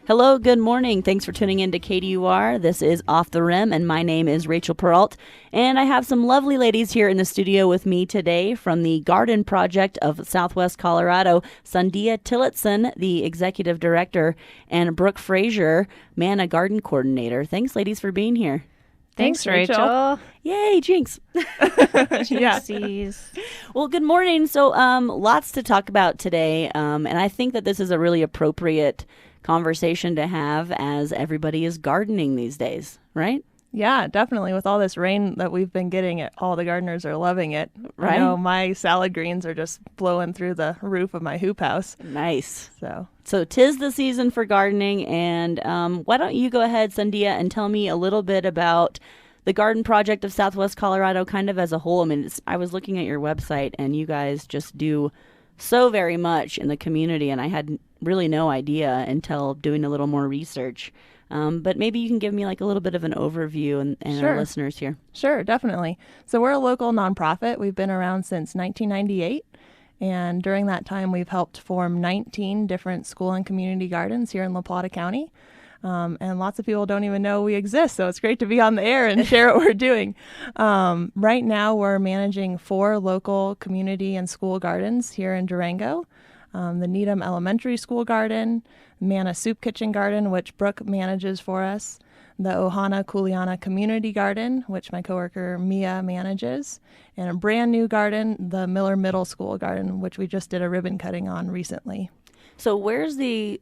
Hello, good morning. Thanks for tuning in to KDUR. This is Off the Rim, and my name is Rachel Peralt. And I have some lovely ladies here in the studio with me today from the Garden Project of Southwest Colorado, Sandhya Tillotson, the Executive Director, and Brooke Frazer, Manna Garden Coordinator. Thanks, ladies, for being here. Thanks, Rachel. Yay, jinx. Jinxies. Well, good morning. So lots to talk about today, and I think that this is a really appropriate conversation to have as everybody is gardening these days, right? Yeah, definitely. With all this rain that we've been getting, all the gardeners are loving it. Right. I know my salad greens are just blowing through the roof of my hoop house. Nice. So 'tis the season for gardening, and why don't you go ahead, Sandhya, and tell me a little bit about the Garden Project of Southwest Colorado kind of as a whole. I mean, I was looking at your website, and you guys just do so very much in the community, and I had really no idea until doing a little more research. But maybe you can give me like a little bit of an overview and Sure. our listeners here. Sure, definitely. So we're a local nonprofit. We've been around since 1998. And during that time, we've helped form 19 different school and community gardens here in La Plata County. And lots of people don't even know we exist, so it's great to be on the air and share what we're doing. Right now, we're managing 4 local community and school gardens here in Durango. The Needham Elementary School Garden, Manna Soup Kitchen Garden, which Brooke manages for us, the Ohana Kuleana Community Garden, which my coworker Mia manages, and a brand new garden, the Miller Middle School Garden, which we just did a ribbon cutting on recently. So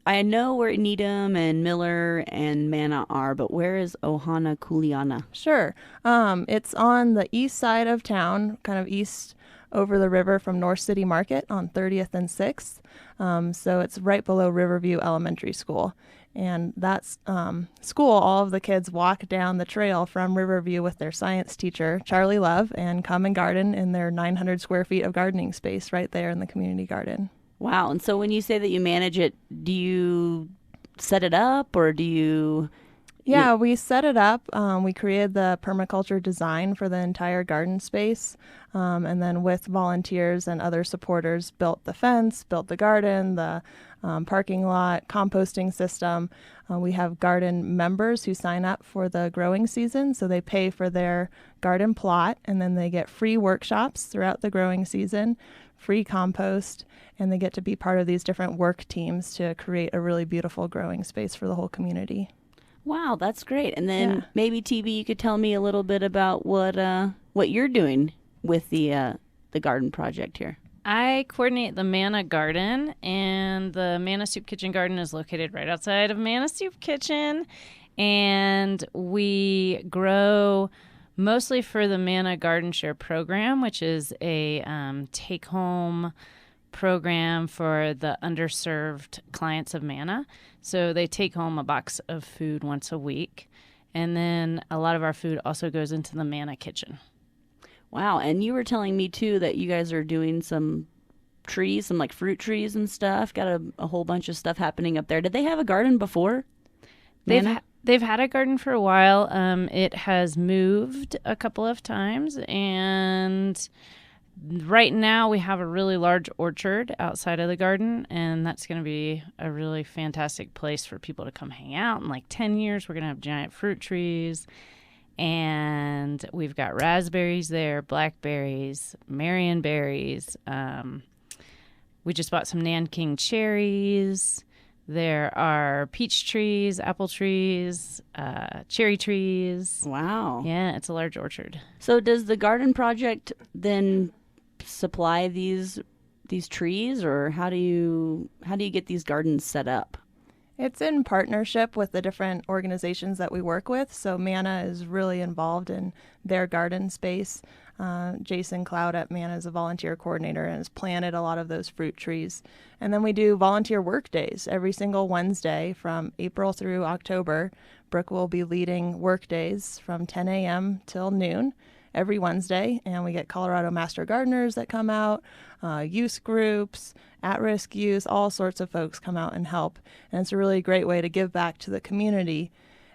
I know where Needham and Miller and Manna are, but where is Ohana Kuleana? Sure. It's on the east side of town, kind of east over the river from North City Market on 30th and 6th. So it's right below Riverview Elementary School. And that's school. All of the kids walk down the trail from Riverview with their science teacher, Charlie Love, and come and garden in their 900 square feet of gardening space right there in the community garden. Wow. And so when you say that you manage it, do you set it up or do you... Yeah, we set it up. We created the permaculture design for the entire garden space. And then with volunteers and other supporters, built the fence, built the garden, the parking lot, composting system. We have garden members who sign up for the growing season. So they pay for their garden plot, and then they get free workshops throughout the growing season, free compost, and they get to be part of these different work teams to create a really beautiful growing space for the whole community. Wow, that's great. And then Yeah. maybe TB, you could tell me a little bit about what you're doing with the garden project here. I coordinate the Manna Garden, and the Manna Soup Kitchen Garden is located right outside of Manna Soup Kitchen. And we grow mostly for the Manna Garden Share program, which is a take-home program for the underserved clients of Manna. So they take home a box of food once a week. And then a lot of our food also goes into the Manna kitchen. Wow. And you were telling me, too, that you guys are doing some trees, some like fruit trees and stuff. Got a whole bunch of stuff happening up there. Did they have a garden before? They've had a garden for a while. It has moved a couple of times, and right now we have a really large orchard outside of the garden, and that's going to be a really fantastic place for people to come hang out. In like 10 years, we're going to have giant fruit trees, and we've got raspberries there, blackberries, marionberries. We just bought some Nanking cherries. There are peach trees, apple trees, cherry trees. Wow. Yeah, it's a large orchard. So does the garden project then supply these trees, or how do you get these gardens set up? It's in partnership with the different organizations that we work with. So Manna is really involved in their garden space. Jason Cloud at Manna is a volunteer coordinator and has planted a lot of those fruit trees. And then we do volunteer work days every single Wednesday from April through October. Brooke will be leading work days from 10 a.m. till noon every Wednesday. And we get Colorado Master Gardeners that come out, youth groups, at-risk youth, all sorts of folks come out and help. And it's a really great way to give back to the community.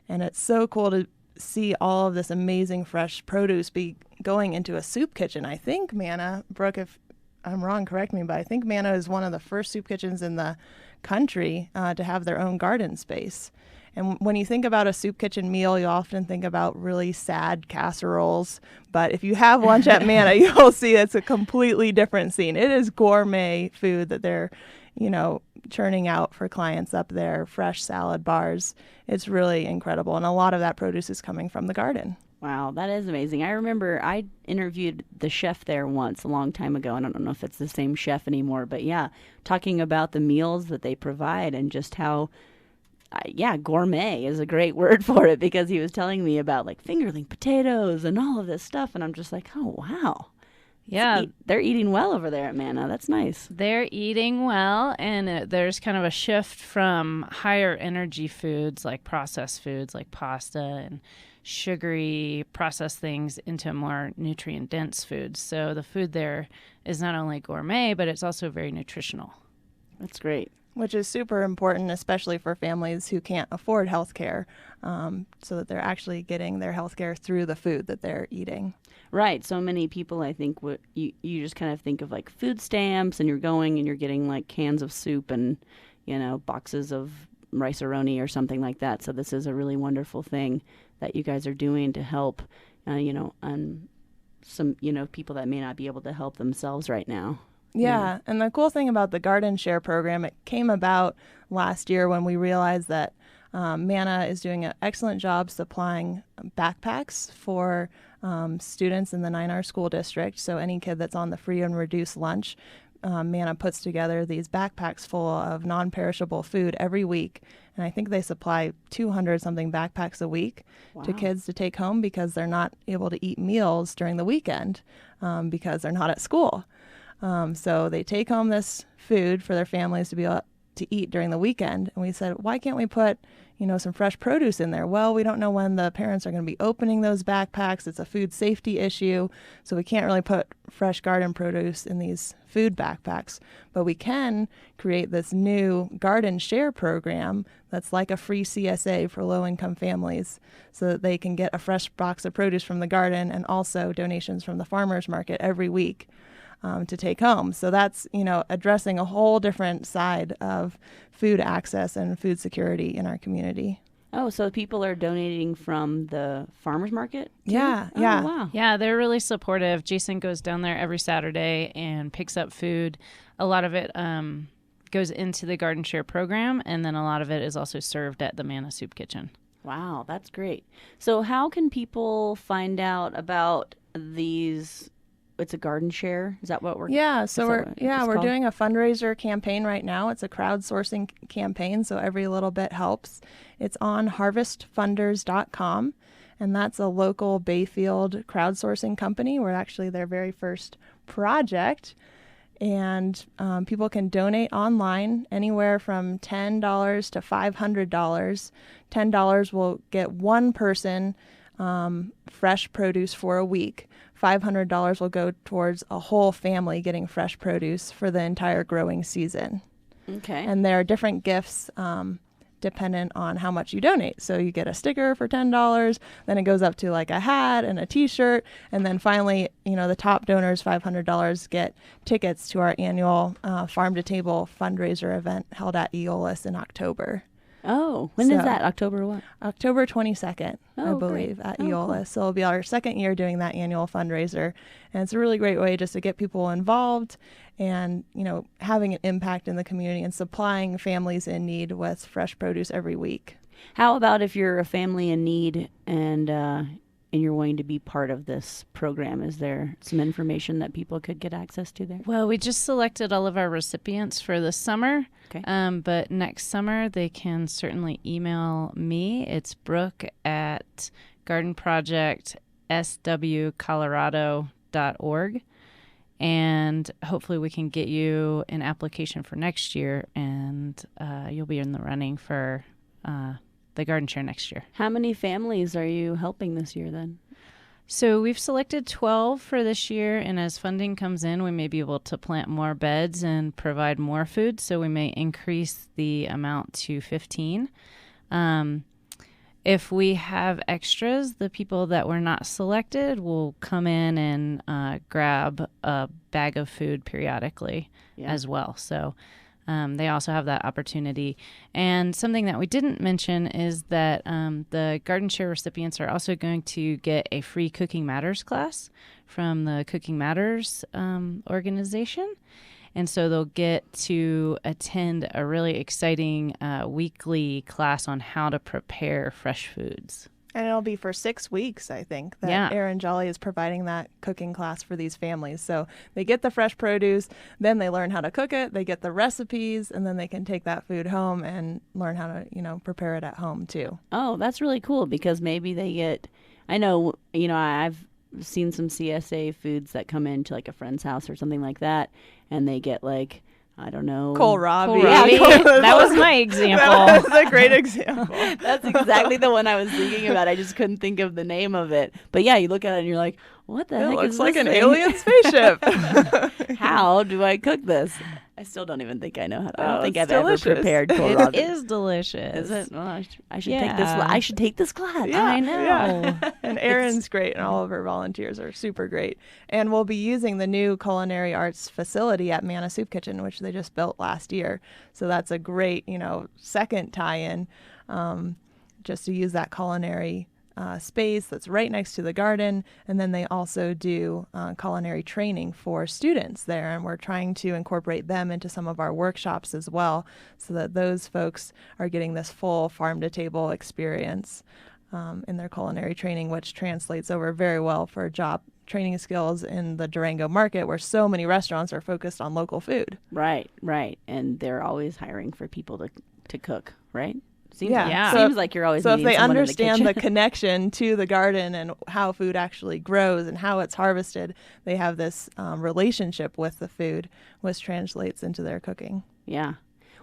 And it's so cool to see all of this amazing fresh produce be going into a soup kitchen. I think, Manna, Brooke, if I'm wrong, correct me, but I think Manna is one of the first soup kitchens in the country to have their own garden space. And when you think about a soup kitchen meal, you often think about really sad casseroles. But if you have lunch at Manna, you'll see it's a completely different scene. It is gourmet food that they're, churning out for clients up there, fresh salad bars. It's really incredible. And a lot of that produce is coming from the garden. Wow, that is amazing. I remember I interviewed the chef there once a long time ago, and I don't know if it's the same chef anymore, but yeah, talking about the meals that they provide and just how gourmet is a great word for it, because he was telling me about like fingerling potatoes and all of this stuff. And I'm just like, oh, wow. Yeah. They're eating well over there at Manna. That's nice. They're eating well, and there's kind of a shift from higher energy foods like processed foods like pasta and sugary processed things into more nutrient dense foods. So the food there is not only gourmet, but it's also very nutritional. That's great. Which is super important, especially for families who can't afford health care, so that they're actually getting their health care through the food that they're eating. Right. So many people, I think, you just kind of think of like food stamps, and you're going and you're getting like cans of soup and, boxes of rice-a-roni or something like that. So this is a really wonderful thing that you guys are doing to help, some, people that may not be able to help themselves right now. Yeah, and the cool thing about the Garden Share program, it came about last year when we realized that Manna is doing an excellent job supplying backpacks for students in the 9R school district. So any kid that's on the free and reduced lunch, Manna puts together these backpacks full of non-perishable food every week. And I think they supply 200-something backpacks a week to kids to take home because they're not able to eat meals during the weekend because they're not at school. So they take home this food for their families to be able to eat during the weekend. And we said, why can't we put, some fresh produce in there? Well, we don't know when the parents are going to be opening those backpacks. It's a food safety issue. So we can't really put fresh garden produce in these food backpacks. But we can create this new Garden Share program that's like a free CSA for low-income families so that they can get a fresh box of produce from the garden and also donations from the farmers market every week. To take home. So that's, addressing a whole different side of food access and food security in our community. Oh, so people are donating from the farmers market too? Yeah, oh, yeah. Wow. Yeah, they're really supportive. Jason goes down there every Saturday and picks up food. A lot of it goes into the Garden Share program, and then a lot of it is also served at the Manna Soup Kitchen. Wow, that's great. So how can people find out about these? It's a garden share. Is that what we're? Yeah. So we're called? doing a fundraiser campaign right now. It's a crowdsourcing campaign, so every little bit helps. It's on harvestfunders.com, and that's a local Bayfield crowdsourcing company. We're actually their very first project, and people can donate online anywhere from $10 to $500. $10 will get one person fresh produce for a week. $500 will go towards a whole family getting fresh produce for the entire growing season. Okay. And there are different gifts dependent on how much you donate. So you get a sticker for $10, then it goes up to like a hat and a t-shirt, and then finally, the top donors, $500, get tickets to our annual Farm to Table fundraiser event held at Eolus in October. Oh, when is that? October what? October 22nd, I believe, great. at Oh, Eolus. cool. So it'll be our second year doing that annual fundraiser. And it's a really great way just to get people involved and, having an impact in the community and supplying families in need with fresh produce every week. How about if you're a family in need and you're wanting to be part of this program? Is there some information that people could get access to there? Well, we just selected all of our recipients for this summer. Okay. But next summer, they can certainly email me. It's Brooke at gardenprojectswcolorado.org. And hopefully we can get you an application for next year, and you'll be in the running for the Garden Share next year. How many families are you helping this year then? So we've selected 12 for this year, and as funding comes in, we may be able to plant more beds and provide more food, so we may increase the amount to 15. if we have extras, the people that were not selected will come in and grab a bag of food periodically as well. So they also have that opportunity. And something that we didn't mention is that the Garden Share recipients are also going to get a free Cooking Matters class from the Cooking Matters organization. And so they'll get to attend a really exciting weekly class on how to prepare fresh foods. And it'll be for 6 weeks, I think, that Erin Jolly is providing that cooking class for these families. So they get the fresh produce, then they learn how to cook it, they get the recipes, and then they can take that food home and learn how to, prepare it at home too. Oh, that's really cool, because maybe they get, I've seen some CSA foods that come into like a friend's house or something like that, and they get like, I don't know, kohlrabi. That was my example. That was a great example. That's exactly the one I was thinking about. I just couldn't think of the name of it. But yeah, you look at it and you're like, what the heck looks is like this an thing? alien spaceship. How do I cook this? I still don't even think I know how to. I don't think I've delicious. ever prepared kohlrabi. It is delicious. Is it? Well, I should take this. I should take this class. Yeah, I know. Yeah. And Erin's great, and all of her volunteers are super great. And we'll be using the new culinary arts facility at Manna Soup Kitchen, which they just built last year. So that's a great, second tie-in, just to use that culinary space that's right next to the garden. And then they also do culinary training for students there, and we're trying to incorporate them into some of our workshops as well, so that those folks are getting this full farm-to-table experience in their culinary training, which translates over very well for job training skills in the Durango market, where so many restaurants are focused on local food. Right. And they're always hiring for people to cook, right? Seems like you're always so if needing they someone understand in the the connection to the garden and how food actually grows and how it's harvested, they have this relationship with the food, which translates into their cooking. Yeah.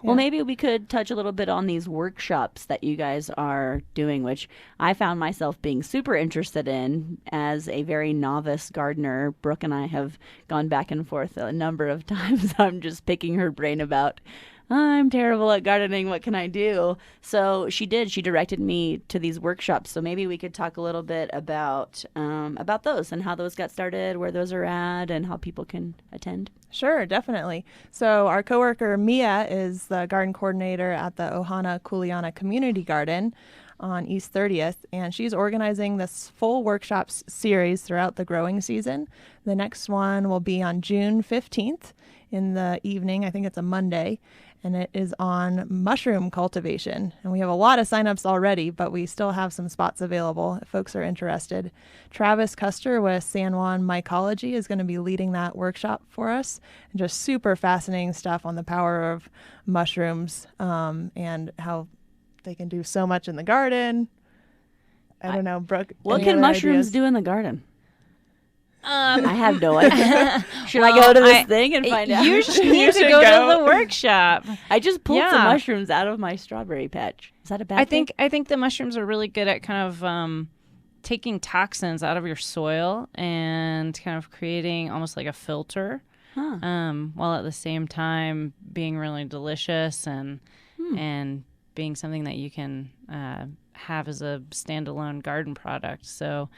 Well, maybe we could touch a little bit on these workshops that you guys are doing, which I found myself being super interested in as a very novice gardener. Brooke and I have gone back and forth a number of times. I'm just picking her brain about, I'm terrible at gardening. What can I do? So she directed me to these workshops. So maybe we could talk a little bit about those and how those got started, where those are at, and how people can attend. Sure, definitely. So our coworker Mia is the garden coordinator at the Ohana Kuleana Community Garden on East 30th, and she's organizing this full workshops series throughout the growing season. The next one will be on June 15th in the evening. I think it's a Monday. And it is on mushroom cultivation. And we have a lot of signups already, but we still have some spots available if folks are interested. Travis Custer with San Juan Mycology is going to be leading that workshop for us. And just super fascinating stuff on the power of mushrooms and how they can do so much in the garden. I don't know, Brooke. What can mushrooms do in the garden? I have no idea. Should I go to this thing and find out? You should need to go to the workshop. I just pulled some mushrooms out of my strawberry patch. Is that a bad thing? I think the mushrooms are really good at kind of taking toxins out of your soil and kind of creating almost like a filter, while at the same time being really delicious and being something that you can have as a standalone garden product. So,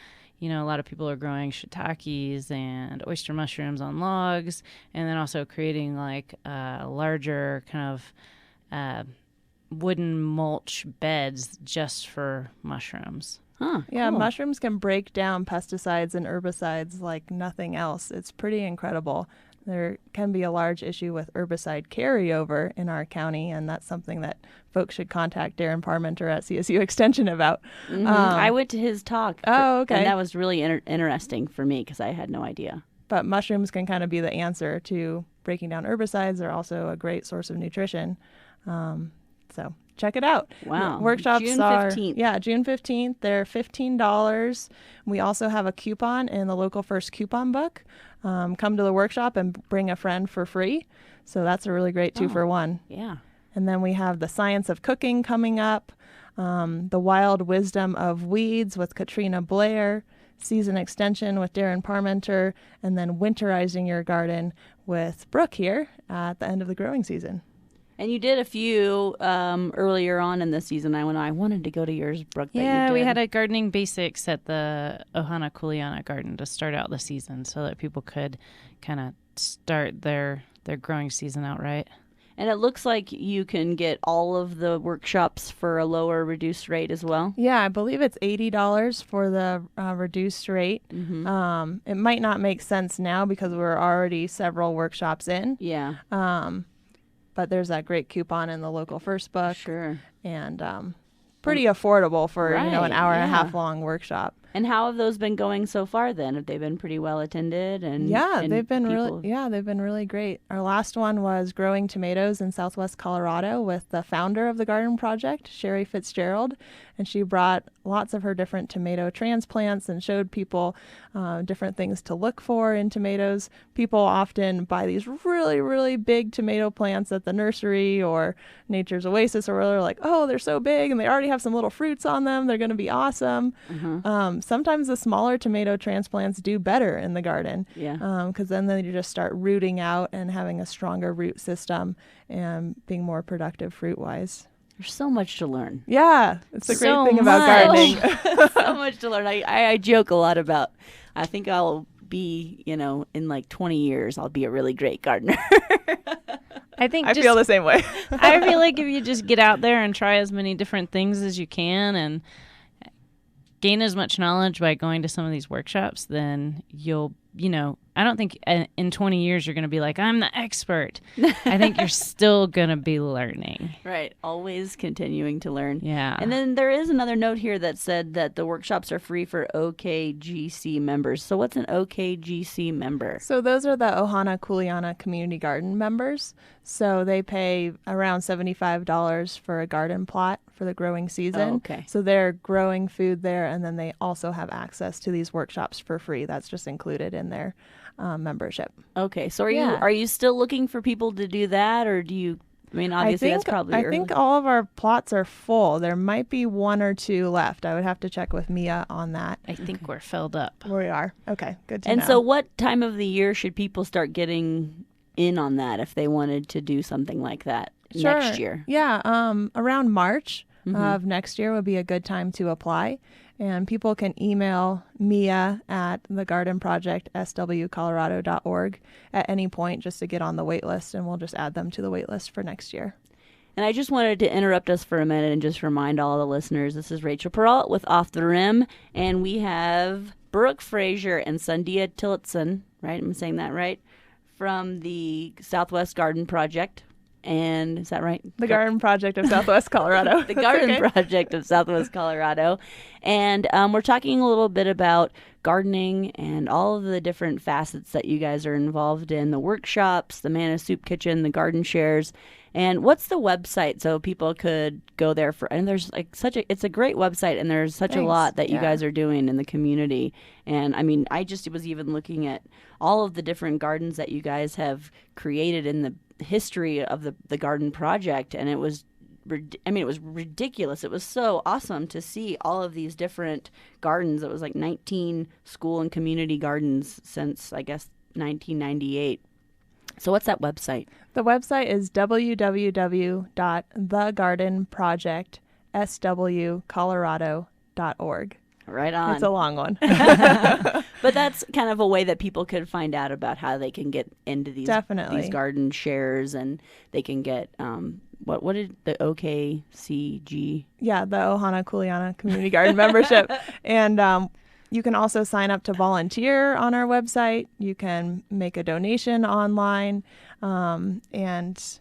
a lot of people are growing shiitakes and oyster mushrooms on logs, and then also creating like larger kind of wooden mulch beds just for mushrooms. Yeah, cool. Mushrooms can break down pesticides and herbicides like nothing else. It's pretty incredible. There can be a large issue with herbicide carryover in our county, and that's something that folks should contact Darren Parmenter at CSU Extension about. Mm-hmm. I went to his talk. Okay. And that was really interesting for me because I had no idea. But mushrooms can kind of be the answer to breaking down herbicides. They're also a great source of nutrition. So check it out. Wow. Workshops June are 15th. Yeah, June 15th. They're $15. We also have a coupon in the Local First coupon book. Come to the workshop and bring a friend for free. So that's a really great 2-for-1. Yeah. And then we have the Science of Cooking coming up, the Wild Wisdom of Weeds with Katrina Blair, Season Extension with Darren Parmenter, and then Winterizing Your Garden with Brooke here at the end of the growing season. And you did a few earlier on in the season. I wanted to go to yours, Brooke. That Yeah, you we did. had a gardening basics at the Ohana Kuleana Garden to start out the season so that people could kind of start their growing season out right. And it looks like you can get all of the workshops for a lower reduced rate as well. Yeah, I believe it's $80 for the reduced rate. It might not make sense now because we're already several workshops in. Yeah, But there's that great coupon in the local first book. sure. And pretty affordable for an Right, hour and a yeah. half long workshop. And how have those been going so far then? Have they been pretty well attended? And They've been people- they've been really great. Our last one was growing tomatoes in Southwest Colorado with the founder of the garden project, Sherry Fitzgerald, and she brought lots of her different tomato transplants and showed people different things to look for in tomatoes. People often buy these really, really big tomato plants at the nursery or Nature's Oasis, or they're like, oh, they're so big and they already have some little fruits on them. They're going to be awesome. Sometimes the smaller tomato transplants do better in the garden. Yeah. Because then they just start rooting out and having a stronger root system and being more productive fruit-wise. There's so much to learn. Yeah, it's a great So thing about much. gardening. So much to learn. I joke a lot about, I think I'll be, in like 20 years, I'll be a really great gardener. I think I feel the same way. I feel like if you just get out there and try as many different things as you can and gain as much knowledge by going to some of these workshops, then you'll, I don't think in 20 years you're going to be like, I'm the expert. I think you're still going to be learning. Right. Always continuing to learn. Yeah. And then there is another note here that said that the workshops are free for OKGC members. So what's an OKGC member? So those are the Ohana Kuleana Community Garden members. So they pay around $75 for a garden plot for the growing season. Oh, okay. So they're growing food there, and then they also have access to these workshops for free. That's just included in their membership. Okay. So Yeah. are you still looking for people to do that, or do you? I mean, obviously that's probably I early. think all of our plots are full. There might be one or two left. I would have to check with Mia on that. I think we're filled up. We are. Okay, good to And know. so what time of the year should people start getting in on that if they wanted to do something like that next year? Yeah, around March of next year would be a good time to apply. And people can email Mia at thegardenproject@swcolorado.org at any point just to get on the wait list, and we'll just add them to the wait list for next year. And I just wanted to interrupt us for a minute and just remind all the listeners, this is Rachel Peralt with Off the Rim, and we have Brooke, Frazer, and Sandhya Tillotson, right? I'm saying that right? From the Southwest Garden Project. And is that right? The Garden Project of Southwest Colorado. The Garden Project of Southwest Colorado. And we're talking a little bit about gardening and all of the different facets that you guys are involved in, the workshops, the Manna Soup Kitchen, the garden shares. And what's the website so people could go there for? And there's like it's a great website, and there's such a Thanks. lot that you Yeah. guys are doing in the community. And I mean, I just was even looking at all of the different gardens that you guys have created in the history of the garden project, and it was ridiculous. It was so awesome to see all of these different gardens. It was like 19 school and community gardens since, I guess, 1998. So what's that website? The website is www.thegardenprojectswcolorado.org. Right on. It's a long one. But that's kind of a way that people could find out about how they can get into these Definitely. these garden shares, and they can get what did the OKCG? Yeah, the Ohana Kuleana Community Garden membership. And you can also sign up to volunteer on our website. You can make a donation online. And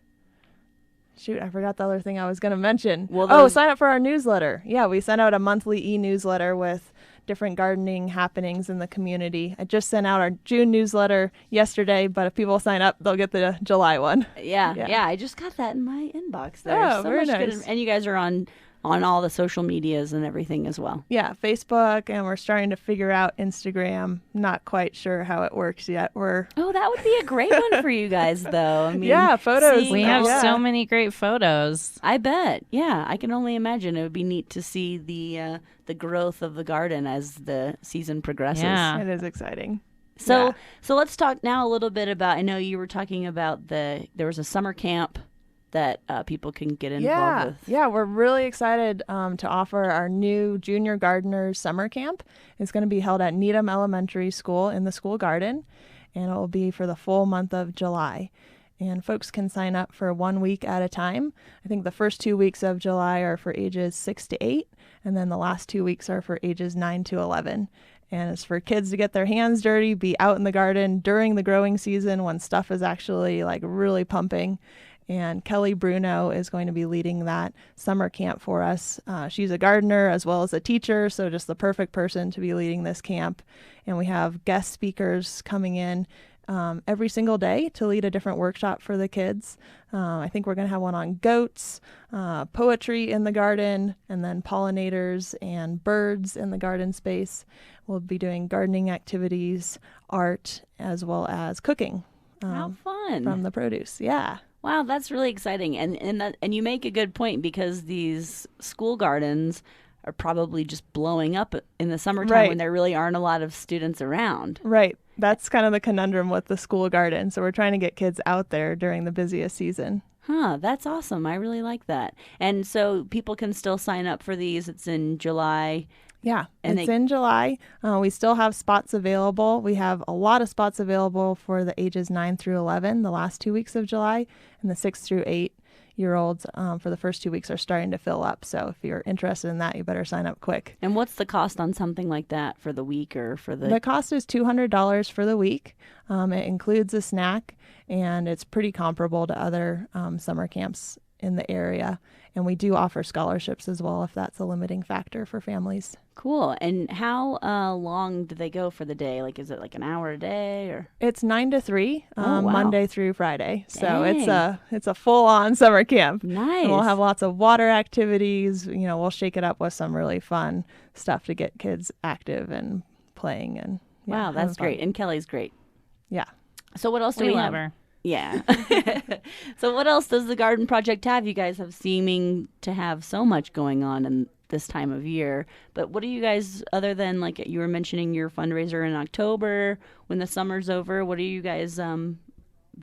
shoot, I forgot the other thing I was going to mention. Well, sign up for our newsletter. Yeah, we send out a monthly e-newsletter with different gardening happenings in the community. I just sent out our June newsletter yesterday, but if people sign up, they'll get the July one. Yeah. Yeah. I just got that in my inbox. There. Oh, so very much nice. good. And you guys are on all the social medias and everything as well. Yeah, Facebook, and we're starting to figure out Instagram. Not quite sure how it works yet. Oh, that would be a great one for you guys, though. I mean, Yeah, photos. seeing We have Yeah. so many great photos. I bet. Yeah, I can only imagine it would be neat to see the growth of the garden as the season progresses. Yeah. It is exciting. So Yeah. so let's talk now a little bit about. I know you were talking about there was a summer camp that people can get involved with? Yeah, we're really excited to offer our new Junior Gardeners Summer Camp. It's going to be held at Needham Elementary School in the school garden, and it will be for the full month of July. And folks can sign up for 1 week at a time. I think the first 2 weeks of July are for ages 6 to 8, and then the last 2 weeks are for ages 9 to 11. And it's for kids to get their hands dirty, be out in the garden during the growing season when stuff is actually like really pumping. And Kelly Bruno is going to be leading that summer camp for us. She's a gardener as well as a teacher, so just the perfect person to be leading this camp. And we have guest speakers coming in every single day to lead a different workshop for the kids. I think we're going to have one on goats, poetry in the garden, and then pollinators and birds in the garden space. We'll be doing gardening activities, art, as well as cooking. How fun. From the produce. Yeah. Wow, that's really exciting. And you make a good point, because these school gardens are probably just blowing up in the summertime when there really aren't a lot of students around. Right. That's kind of the conundrum with the school garden. So we're trying to get kids out there during the busiest season. Huh, that's awesome. I really like that. And so people can still sign up for these. It's in July. Yeah, and it's in July. We still have spots available. We have a lot of spots available for the ages 9 through 11, the last 2 weeks of July, and the 6 through 8-year-olds for the first 2 weeks are starting to fill up. So if you're interested in that, you better sign up quick. And what's the cost on something like that for the week or for the... The cost is $200 for the week. It includes a snack, and it's pretty comparable to other summer camps in the area. And we do offer scholarships as well if that's a limiting factor for families. Cool. And how long do they go for the day? Like, is it like an hour a day or? It's 9 to 3, wow. Monday through Friday. So Dang. it's a full-on summer camp. Nice. And we'll have lots of water activities. You know, we'll shake it up with some really fun stuff to get kids active and playing. And wow, that's great. And Kelly's great. Yeah. So what else do we love have? her. Yeah. So what else does the garden project have? You guys have seeming to have so much going on in this time of year. But what do you guys, other than like you were mentioning your fundraiser in October when the summer's over, what are you guys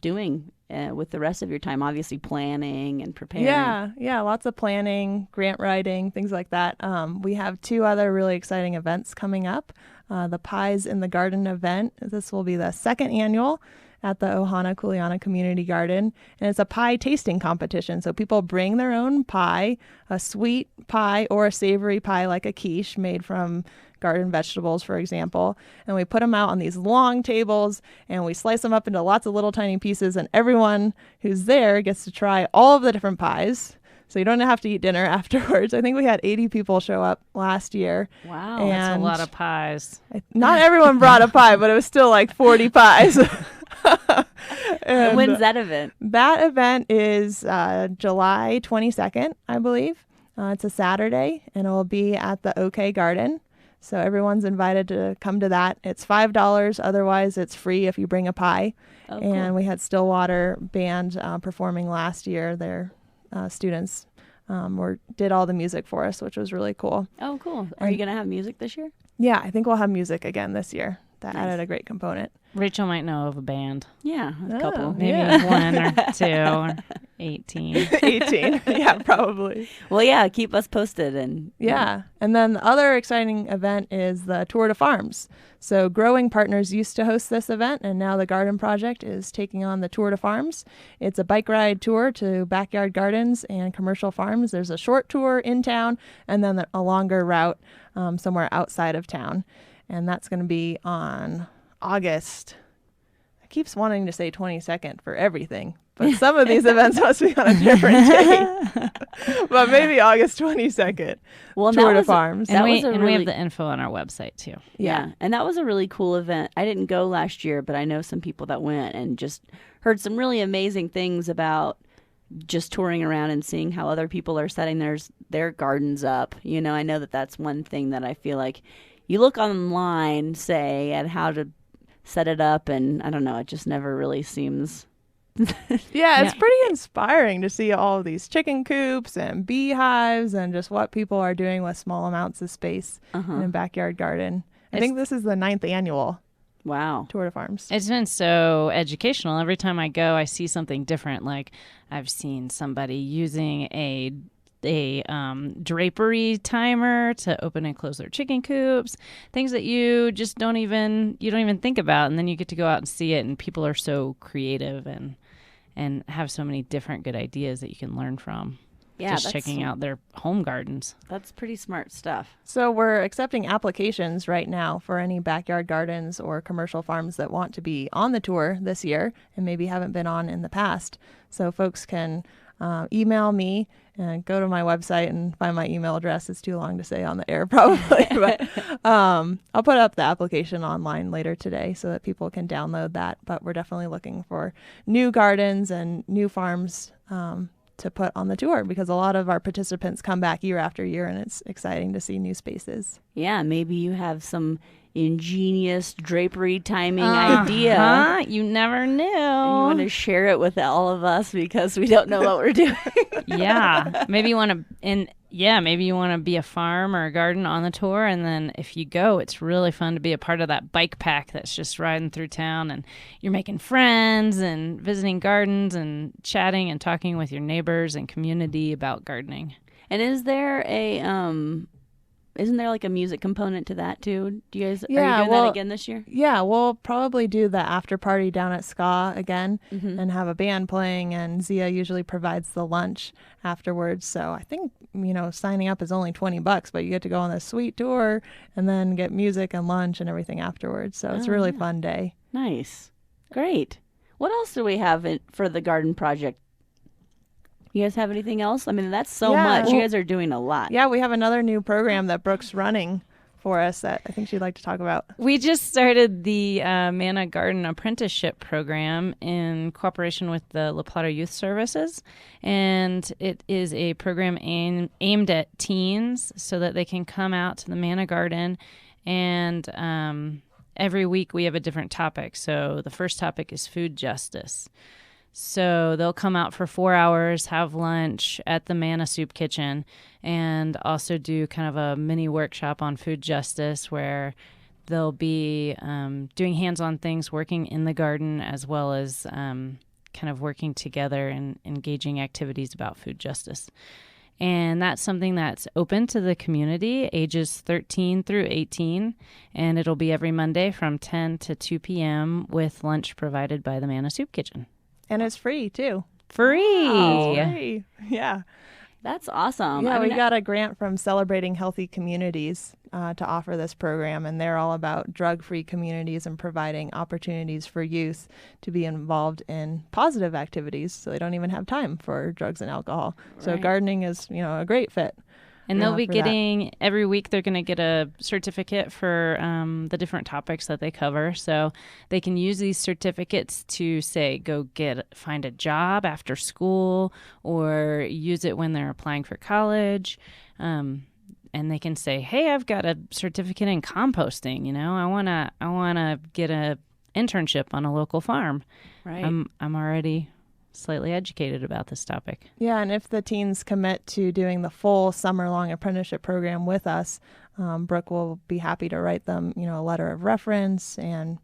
doing with the rest of your time? Obviously planning and preparing. Yeah, lots of planning, grant writing, things like that. We have 2 other really exciting events coming up. The Pies in the Garden event. This will be the 2nd annual at the Ohana Kuleana Community Garden, and it's a pie tasting competition. So people bring their own pie, a sweet pie or a savory pie like a quiche made from garden vegetables, for example, and we put them out on these long tables, and we slice them up into lots of little tiny pieces, and everyone who's there gets to try all of the different pies. So you don't have to eat dinner afterwards. I think we had 80 people show up last year. Wow. And That's a lot of pies. not everyone brought a pie, but it was still like 40 pies. When's that event? That event is July 22nd, I believe. It's a Saturday, and it will be at the OK Garden. So everyone's invited to come to that. It's $5. Otherwise, it's free if you bring a pie. Oh, And cool. we had Stillwater Band performing last year. Their students did all the music for us, which was really cool. Oh, cool. Are you going to have music this year? Yeah, I think we'll have music again this year. That Nice. added a great component. Rachel might know of a band. Yeah, a couple. Maybe Yeah. 1 or 2 or 18. 18. Yeah, probably. Well, yeah, keep us posted. And Yeah. And then the other exciting event is the Tour de Farms. So Growing Partners used to host this event, and now the Garden Project is taking on the Tour de Farms. It's a bike ride tour to backyard gardens and commercial farms. There's a short tour in town and then a longer route somewhere outside of town. And that's going to be on August. I keeps wanting to say 22nd for everything, but some of these events must be on a different day. But maybe August 22nd. Well, Tour that de was Farms. that And, was a we really have the info on our website, too. Yeah. And that was a really cool event. I didn't go last year, but I know some people that went and just heard some really amazing things about just touring around and seeing how other people are setting their gardens up. You know, I know that that's one thing that I feel like you look online, say, at how to set it up, and I don't know, it just never really seems... Yeah, it's pretty inspiring to see all of these chicken coops and beehives and just what people are doing with small amounts of space in a backyard garden. I think this is the 9th annual. Wow. tour de farms. It's been so educational. Every time I go, I see something different. Like I've seen somebody using a drapery timer to open and close their chicken coops, things that you just don't even think about, and then you get to go out and see it, and people are so creative and have so many different good ideas that you can learn from. Yeah, just checking out their home gardens. That's pretty smart stuff. So we're accepting applications right now for any backyard gardens or commercial farms that want to be on the tour this year and maybe haven't been on in the past. So folks can email me and go to my website and find my email address. It's too long to say on the air probably, but I'll put up the application online later today so that people can download that. But we're definitely looking for new gardens and new farms to put on the tour, because a lot of our participants come back year after year, and it's exciting to see new spaces. Yeah, maybe you have some ingenious drapery timing idea. You never knew. And you want to share it with all of us because we don't know what we're doing. Yeah, maybe you want to be a farm or a garden on the tour, and then if you go, it's really fun to be a part of that bike pack that's just riding through town, and you're making friends and visiting gardens and chatting and talking with your neighbors and community about gardening. And isn't there like a music component to that too? Are you doing that again this year? Yeah, we'll probably do the after party down at SCA again and have a band playing, and Zia usually provides the lunch afterwards. So I think, signing up is only $20, but you get to go on this sweet tour and then get music and lunch and everything afterwards. So it's a really fun day. Nice. Great. What else do we have for the garden project? You guys have anything else? I mean, that's so much. You guys are doing a lot. Yeah, we have another new program that Brooke's running for us that I think she'd like to talk about. We just started the Manna Garden Apprenticeship Program in cooperation with the La Plata Youth Services, and it is a program aimed at teens so that they can come out to the Manna Garden, and every week we have a different topic. So the first topic is food justice. So they'll come out for 4 hours, have lunch at the Manna Soup Kitchen, and also do kind of a mini workshop on food justice where they'll be doing hands-on things, working in the garden, as well as kind of working together and engaging activities about food justice. And that's something that's open to the community, ages 13 through 18, and it'll be every Monday from 10 to 2 p.m. with lunch provided by the Manna Soup Kitchen. And it's free, too. Free. Oh, free. Yeah. That's awesome. Yeah, we got a grant from Celebrating Healthy Communities to offer this program, and they're all about drug-free communities and providing opportunities for youth to be involved in positive activities so they don't even have time for drugs and alcohol. Right. So gardening is, a great fit. And they'll be getting, every week they're going to get a certificate for the different topics that they cover. So they can use these certificates to, say, go find a job after school, or use it when they're applying for college. And they can say, hey, I've got a certificate in composting. I want to get an internship on a local farm. Right. I'm already slightly educated about this topic. Yeah, and if the teens commit to doing the full summer-long apprenticeship program with us, Brooke will be happy to write them, a letter of reference and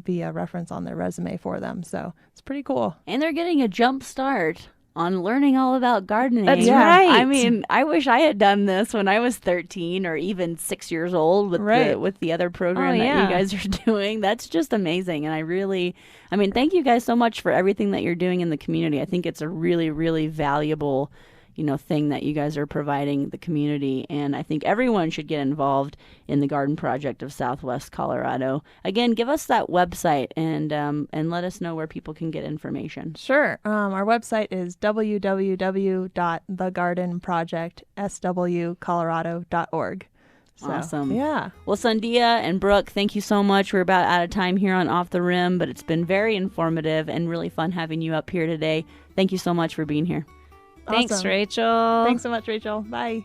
be a reference on their resume for them. So it's pretty cool. And they're getting a jump start on learning all about gardening. That's right. I mean, I wish I had done this when I was 13 or even 6 years old with the other program that you guys are doing. That's just amazing. And thank you guys so much for everything that you're doing in the community. I think it's a really, really valuable thing that you guys are providing the community, and I think everyone should get involved in the garden project of Southwest Colorado. Again, give us that website and let us know where people can get information. Sure. Our website is www.thegardenprojectswcolorado.org. Awesome. Yeah. Well, Sandhya and Brooke, thank you so much. We're about out of time here on Off the Rim, but it's been very informative and really fun having you up here today. Thank you so much for being here. Thanks, Awesome. Rachel. Thanks so much, Rachel. Bye.